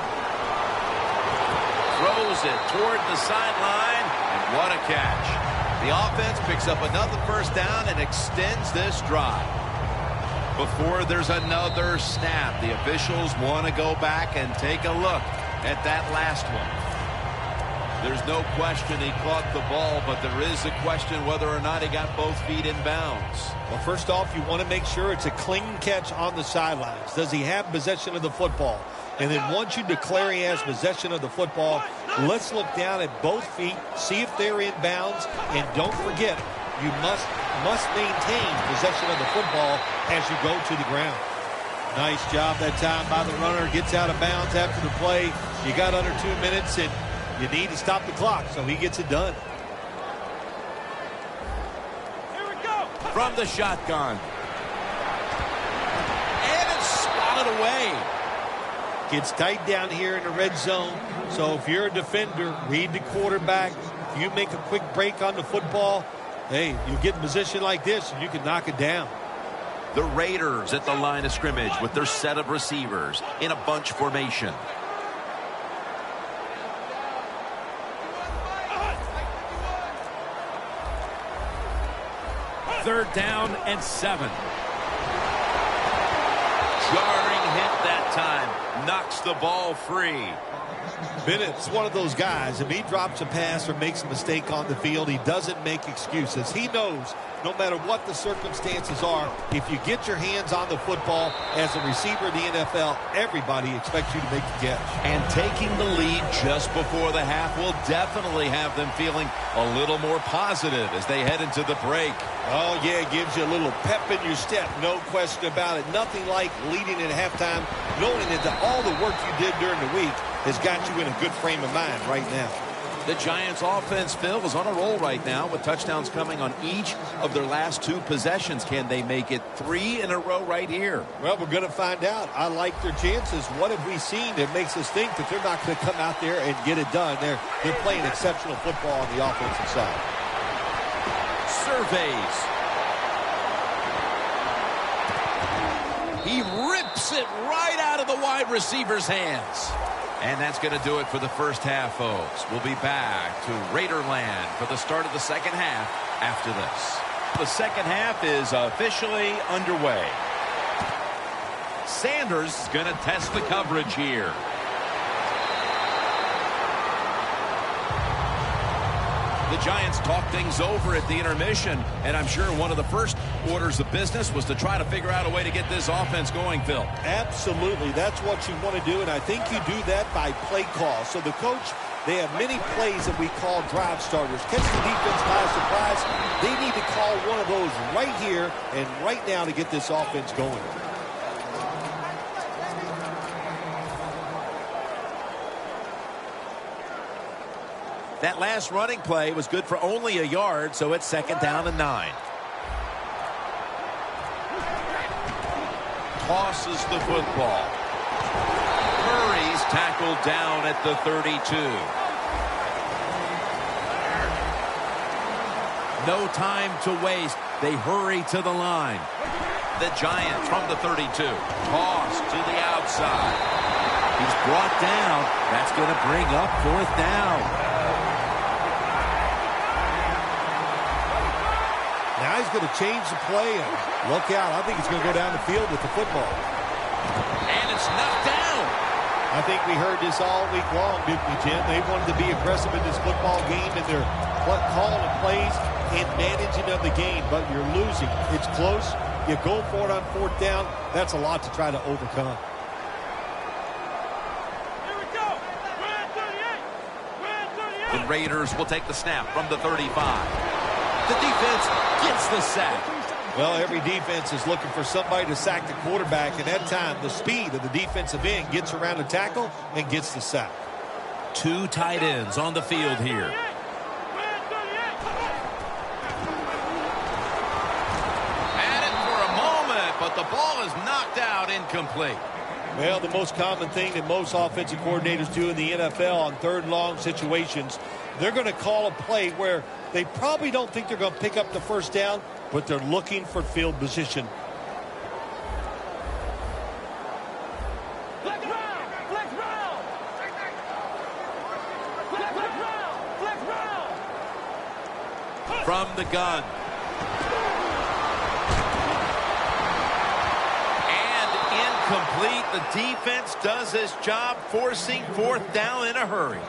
Throws it toward the sideline, and what a catch. The offense picks up another first down and extends this drive. Before there's another snap, the officials want to go back and take a look at that last one. There's no question he caught the ball, but there is a question whether or not he got both feet in bounds. Well, first off, you want to make sure it's a clean catch on the sidelines. Does he have possession of the football? And then once you declare he has possession of the football, let's look down at both feet, see if they're in bounds, and don't forget, You must maintain possession of the football as you go to the ground. Nice job that time by the runner. Gets out of bounds after the play. You got under 2 minutes, and you need to stop the clock, so he gets it done. Here we go. From the shotgun. And it's swatted away. Gets tight down here in the red zone. So if you're a defender, read the quarterback. If you make a quick break on the football, hey, you get in a position like this, and you can knock it down. The Raiders at the line of scrimmage with their set of receivers in a bunch formation. Third down and 7. Jarring hit that time. Knocks the ball free. Bennett's one of those guys. If he drops a pass or makes a mistake on the field, he doesn't make excuses. He knows no matter what the circumstances are, if you get your hands on the football as a receiver in the NFL, everybody expects you to make the catch. And taking the lead just before the half will definitely have them feeling a little more positive as they head into the break. Oh, yeah, it gives you a little pep in your step, no question about it. Nothing like leading at halftime, knowing that all the work you did during the week has got you in a good frame of mind right now. The Giants offense, Phil, is on a roll right now with touchdowns coming on each of their last 2 possessions. Can they make it 3 in a row right here? Well, we're going to find out. I like their chances. What have we seen that makes us think that they're not going to come out there and get it done? They're playing exceptional football on the offensive side. Surveys. He rips it right out of the wide receiver's hands. And that's going to do it for the first half, folks. We'll be back to Raiderland for the start of the second half after this. The second half is officially underway. Sanders is going to test the coverage here. The Giants talk things over at the intermission, and I'm sure one of the first orders of business was to try to figure out a way to get this offense going, Phil. Absolutely. That's what you want to do, and I think you do that by play call. So the coach, they have many plays that we call drive starters. Catch the defense by surprise. They need to call one of those right here and right now to get this offense going. That last running play was good for only a yard, so it's second down and 9. Tosses the football. Murray's tackled down at the 32. No time to waste. They hurry to the line. The Giants from the 32. Toss to the outside. He's brought down. That's going to bring up fourth down. Now he's going to change the play, and look out. I think he's going to go down the field with the football. And it's knocked down. I think we heard this all week long, didn't we, Jim? They wanted to be aggressive in this football game, and they're calling the plays and managing of the game, but you're losing. It's close. You go for it on fourth down. That's a lot to try to overcome. Here we go. We're 38. The Raiders will take the snap from the 35. The defense gets the sack. Well, every defense is looking for somebody to sack the quarterback, and that time the speed of the defensive end gets around the tackle and gets the sack. 2 tight ends on the field here. Had it for a moment, but the ball is knocked out incomplete. Well, the most common thing that most offensive coordinators do in the NFL on third and long situations, they're going to call a play where they probably don't think they're going to pick up the first down, but they're looking for field position. Flex round. Flex round. Flex round. Flex round. From the gun. Complete. The defense does its job, forcing fourth down in a hurry.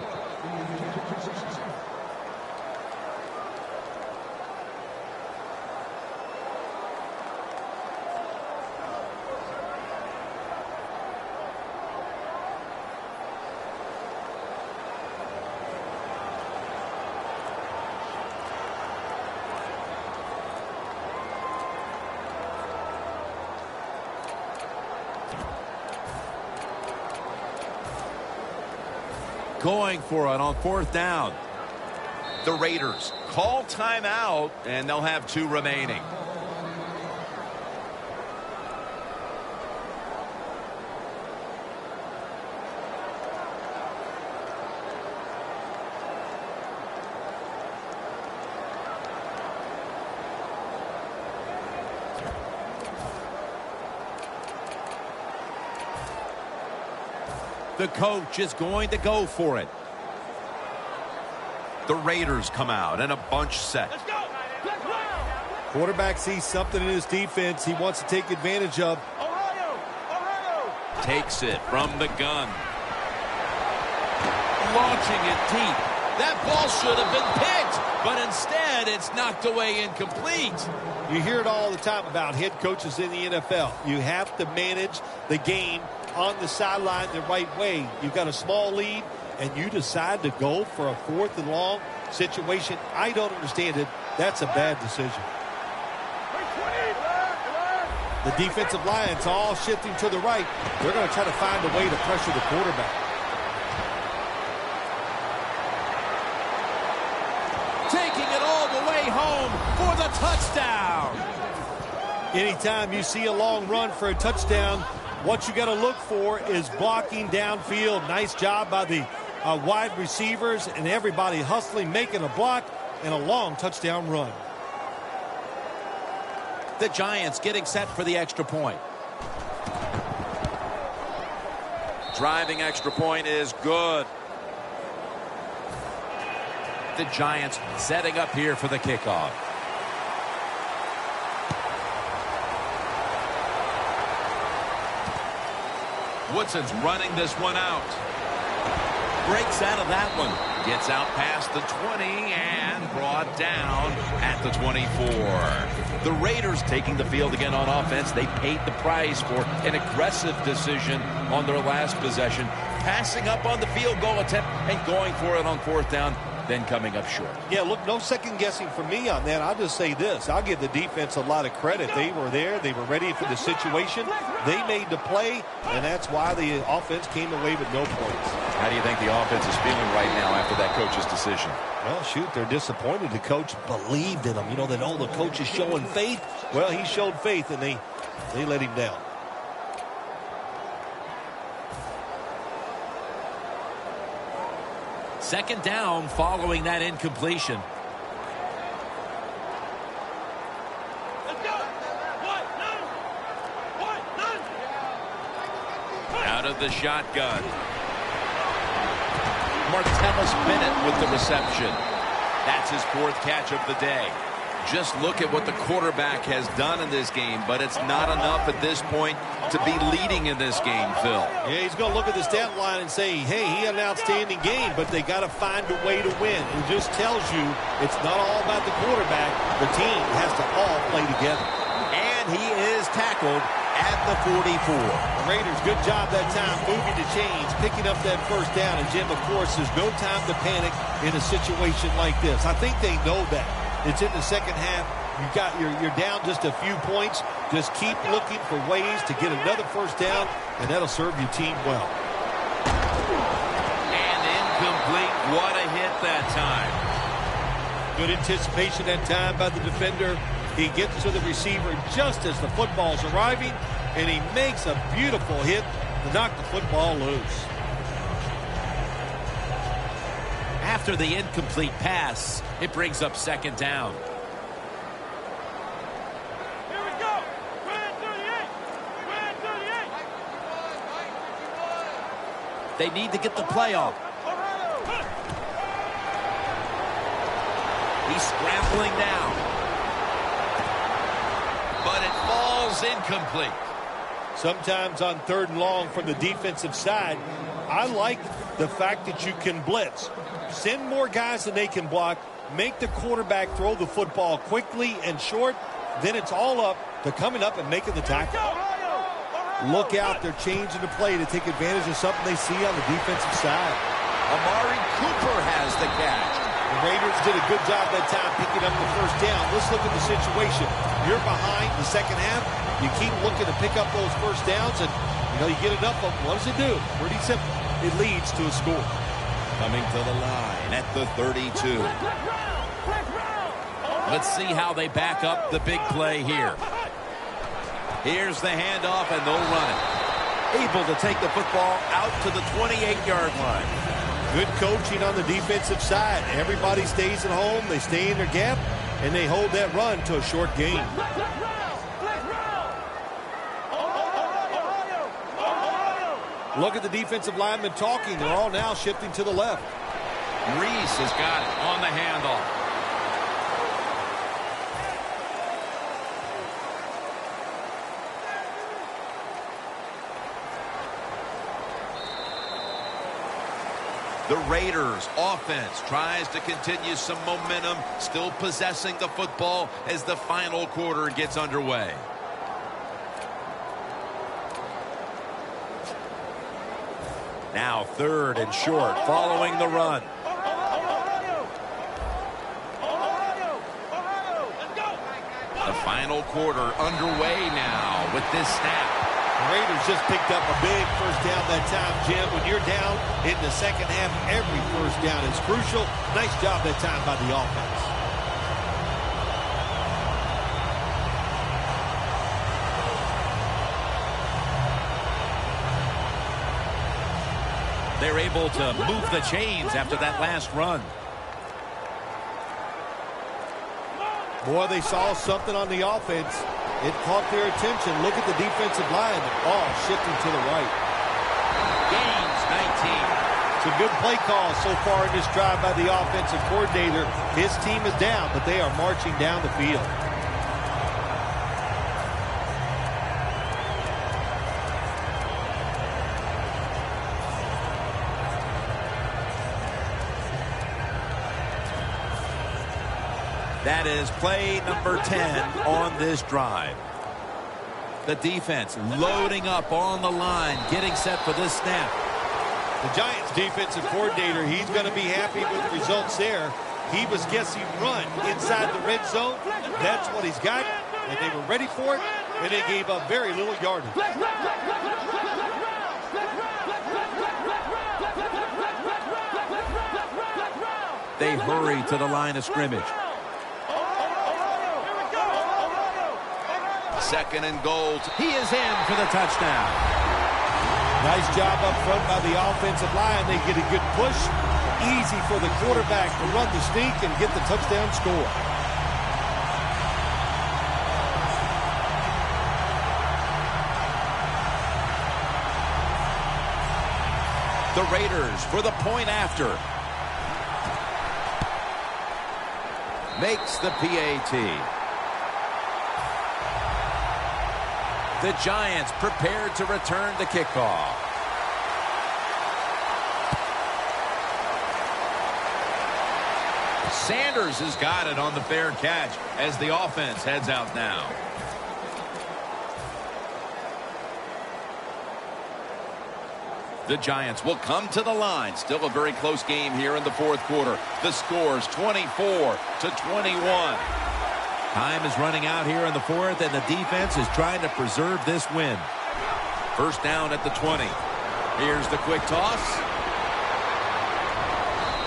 going for it on 4th down. The Raiders call timeout, and they'll have 2 remaining. The coach is going to go for it. The Raiders come out in a bunch set. Let's go. Flex round. Quarterback sees something in his defense he wants to take advantage of. Ohio. Ohio. Takes it from the gun. Launching it deep. That ball should have been picked, but instead it's knocked away incomplete. You hear it all the time about head coaches in the NFL. You have to manage the game on the sideline the right way. You've got a small lead, and you decide to go for a 4th and long situation. I don't understand it. That's a bad decision. The defensive line's all shifting to the right. They're going to try to find a way to pressure the quarterback. Taking it all the way home for the touchdown. Anytime you see a long run for a touchdown, what you got to look for is blocking downfield. Nice job by the wide receivers and everybody hustling, making a block and a long touchdown run. The Giants getting set for the extra point. Driving extra point is good. The Giants setting up here for the kickoff. Woodson's running this one out. Breaks out of that one. Gets out past the 20 and brought down at the 24. The Raiders taking the field again on offense. They paid the price for an aggressive decision on their last possession. Passing up on the field goal attempt and going for it on 4th down, then coming up short. Yeah, look, no second guessing for me on that. I'll just say this. I'll give the defense a lot of credit. They were there. They were ready for the situation. They made the play, and that's why the offense came away with no points. How do you think the offense is feeling right now after that coach's decision? Well, shoot, they're disappointed. The coach believed in them. You know, they know the coach is showing faith. Well, he showed faith, and they let him down. Second down following that incompletion. Let's go. None. Out of the shotgun. Martellus Bennett with the reception. That's his 4th catch of the day. Just look at what the quarterback has done in this game, but it's not enough at this point to be leading in this game, Phil. Yeah, he's going to look at the stat line and say, hey, he had an outstanding game, but they got to find a way to win. It just tells you it's not all about the quarterback. The team has to all play together. And he is tackled at the 44. The Raiders, good job that time moving the chains, picking up that 1st down. And, Jim, of course, there's no time to panic in a situation like this. I think they know that. It's in the second half. You're down just a few points. Just keep looking for ways to get another 1st down, and that'll serve your team well. And incomplete. What a hit that time. Good anticipation that time by the defender. He gets to the receiver just as the football's arriving, and he makes a beautiful hit to knock the football loose. After the incomplete pass, it brings up 2nd down. Here we go. Red 38. Red 38. They need to get the play off. Ohio. He's scrambling down. But it falls incomplete. Sometimes on 3rd and long from the defensive side, I like the fact that you can blitz. Send more guys than they can block. Make the quarterback throw the football quickly and short. Then it's all up to coming up and making the tackle. Look out. They're changing the play to take advantage of something they see on the defensive side. Amari Cooper has the catch. The Raiders did a good job that time picking up the 1st down. Let's look at the situation. You're behind the second half. You keep looking to pick up those 1st downs, and you get enough of them. What does it do? Pretty simple. It leads to a score. Coming to the line at the 32. Let's see how they back up the big play here. Here's the handoff, and they'll run it. Able to take the football out to the 28-yard line. Good coaching on the defensive side. Everybody stays at home. They stay in their gap, and they hold that run to a short gain. Look at the defensive linemen talking. They're all now shifting to the left. Reese has got it on the handoff. The Raiders offense tries to continue some momentum, still possessing the football as the final quarter gets underway. Now 3rd and short following the run. The final quarter underway now with this snap. The Raiders just picked up a big first down that time, Jim. When you're down in the second half, every first down is crucial. Nice job that time by the offense. They're able to move the chains after that last run. Boy, they saw something on the offense. It caught their attention. Look at the defensive line. All shifting to the right. Gains 19. It's a good play call so far in this drive by the offensive coordinator. His team is down, but they are marching down the field. That is play number 10 on this drive. The defense loading up on the line, getting set for this snap. The Giants defensive coordinator, he's going to be happy with the results there. He was guessing run inside the red zone. That's what he's got, and they were ready for it, and they gave up very little yardage. They hurry to the line of scrimmage. 2nd and goal. He is in for the touchdown. Nice job up front by the offensive line. They get a good push. Easy for the quarterback to run the sneak and get the touchdown score. The Raiders for the point after. Makes the PAT. The Giants prepared to return the kickoff. Sanders has got it on the fair catch as the offense heads out now. The Giants will come to the line. Still a very close game here in the 4th quarter. The score's 24-21. Time is running out here in the 4th, and the defense is trying to preserve this win. First down at the 20. Here's the quick toss.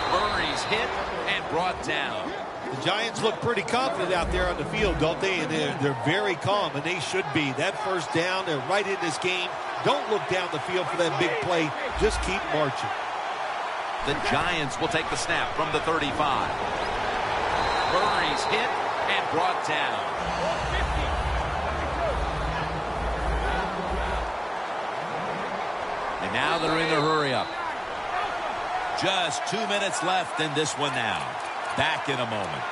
Murray's hit and brought down. The Giants look pretty confident out there on the field, don't they? And they're very calm, and they should be. That first down, they're right in this game. Don't look down the field for that big play. Just keep marching. The Giants will take the snap from the 35. Murray's hit and brought down. And now they're in a hurry-up. Just 2 minutes left in this one now. Back in a moment.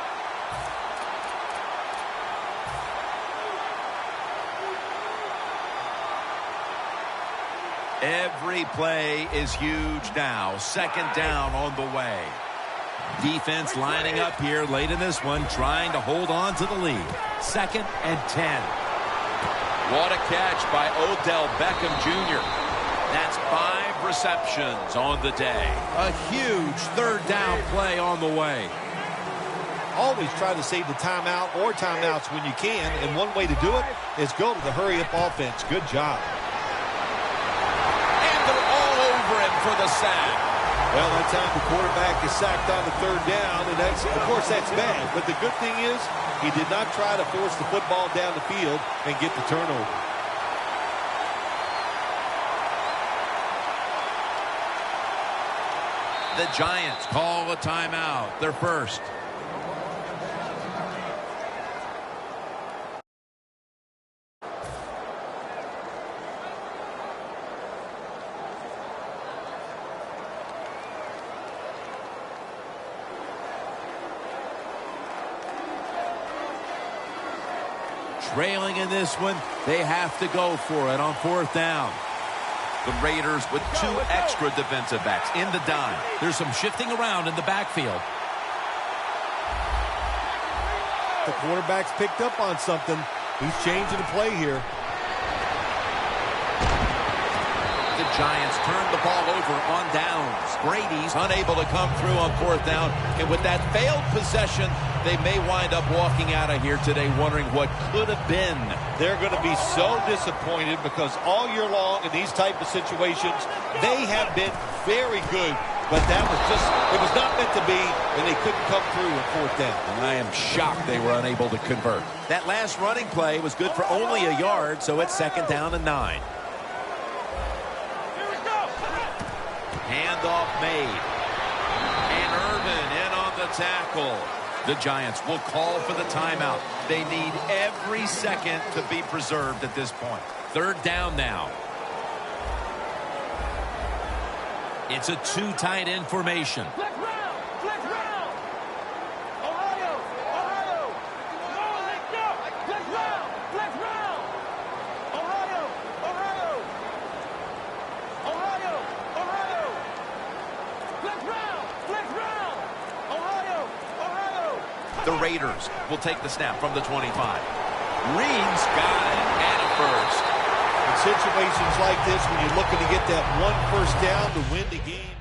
Every play is huge now. 2nd down on the way. Defense lining up here late in this one, trying to hold on to the lead. 2nd and 10. What a catch by Odell Beckham Jr. That's 5 receptions on the day. A huge 3rd down play on the way. Always try to save the timeout or timeouts when you can, and one way to do it is go to the hurry-up offense. Good job. And they're all over him for the sack. Well, that time the quarterback is sacked on the third down, and of course, that's bad. But the good thing is he did not try to force the football down the field and get the turnover. The Giants call a timeout. Their first. Trailing in this one, they have to go for it on fourth down. The Raiders with two extra defensive backs in the dime. There's some shifting around in the backfield. The quarterback's picked up on something. He's changing the play here. The Giants turn the ball over on downs. Brady's unable to come through on fourth down. And with that failed possession, they may wind up walking out of here today wondering what could have been. They're going to be so disappointed because all year long in these type of situations, they have been very good. But that was just, it was not meant to be, and they couldn't come through on fourth down. And I am shocked they were unable to convert. That last running play was good for only a yard, so it's 2nd down and 9. Handoff made. And Irvin in on the tackle. The Giants will call for the timeout. They need every second to be preserved at this point. 3rd down now. It's a 2 tight end formation. Flex round! Flex round! Ohio! Ohio! Let's go! Flex round! Flex round! Ohio! Ohio! Ohio! Ohio! Flex round! Flex round! Ohio! Ohio! The Raiders will take the snap from the 25. Reed's got it, and a first. In situations like this, when you're looking to get that one first down to win the game.